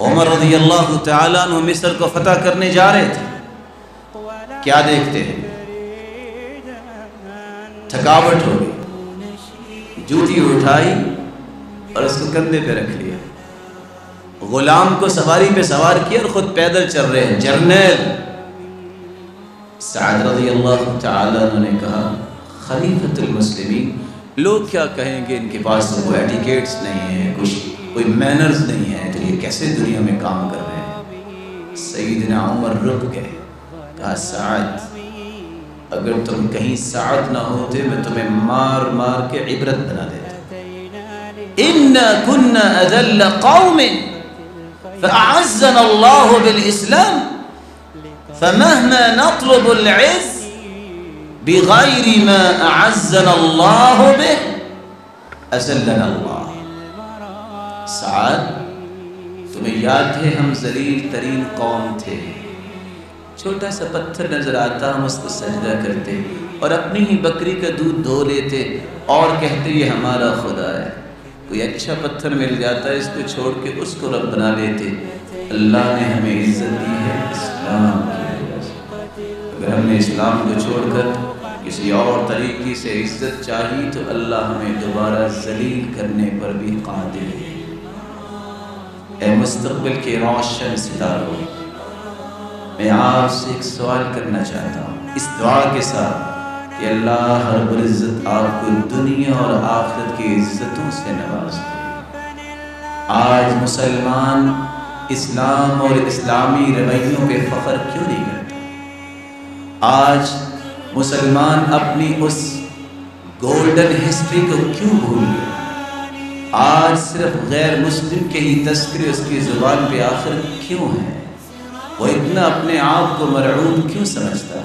عمر رضی اللہ تعالیٰ عنہ مصر کو فتح کرنے جا رہے تھے، کیا دیکھتے ہیں؟ تھکاوٹ ہو گئی، جوتی اٹھائی اور اس کو کندھے پہ رکھ لیا، غلام کو سواری پہ سوار کیا اور خود پیدل چل رہے ہیں۔ جرنیل سعد رضی اللہ تعالیٰ عنہ نے کہا، خلیفۃ المسلمین، لوگ کیا کہیں گے، ان کے پاس تو کوئی ایٹیکیٹس نہیں ہے، کوئی مینرز نہیں ہے، تو یہ کیسے دنیا میں کام کر رہے ہیں؟ سیدنا عمر رک گئے، کہا سعد، اگر تم کہیں سعد نہ ہوتے میں تمہیں مار مار کے عبرت بنا دیتا۔ اِنَّا كُنَّا أَذَلَّ قَوْمٍ فَأَعَزَّنَا اللَّهُ بِالْإِسْلَامِ فَمَهْمَا نَطْلُبُ الْعِزَّ بِغَيْرِ مَا أَعَزَّنَا اللَّهُ بِهِ أَذَلَّنَا اللَّهُ۔ سعد، تمہیں یاد ہے ہم ذلیل ترین قوم تھے، چھوٹا سا پتھر نظر آتا ہم اس کو سجدہ کرتے اور اپنی ہی بکری کا دودھ دھو لیتے اور کہتے یہ ہمارا خدا ہے۔ کوئی اچھا پتھر مل جاتا ہے اس کو چھوڑ کے اس کو رب بنا لیتے۔ اللہ نے ہمیں عزت دی ہے اسلام کی وجہ سے، اگر ہم نے اسلام کو چھوڑ کر کسی اور طریقے سے عزت چاہی تو اللہ ہمیں دوبارہ ذلیل کرنے پر بھی قادر ہے۔ اے مستقبل کے روشن ستاروں، میں آپ سے ایک سوال کرنا چاہتا ہوں اس دعا کے ساتھ کہ اللہ رب العزت آپ کو دنیا اور آخرت کی عزتوں سے نواز دے۔ آج مسلمان اسلام اور اسلامی رویوں پہ فخر کیوں نہیں کرتا؟ آج مسلمان اپنی اس گولڈن ہسٹری کو کیوں بھول گیا؟ آج صرف غیر مسلم کے ہی تذکرے اس کی زبان پہ آخر کیوں ہیں؟ وہ اتنا اپنے آپ کو مرعوب کیوں سمجھتا ہے؟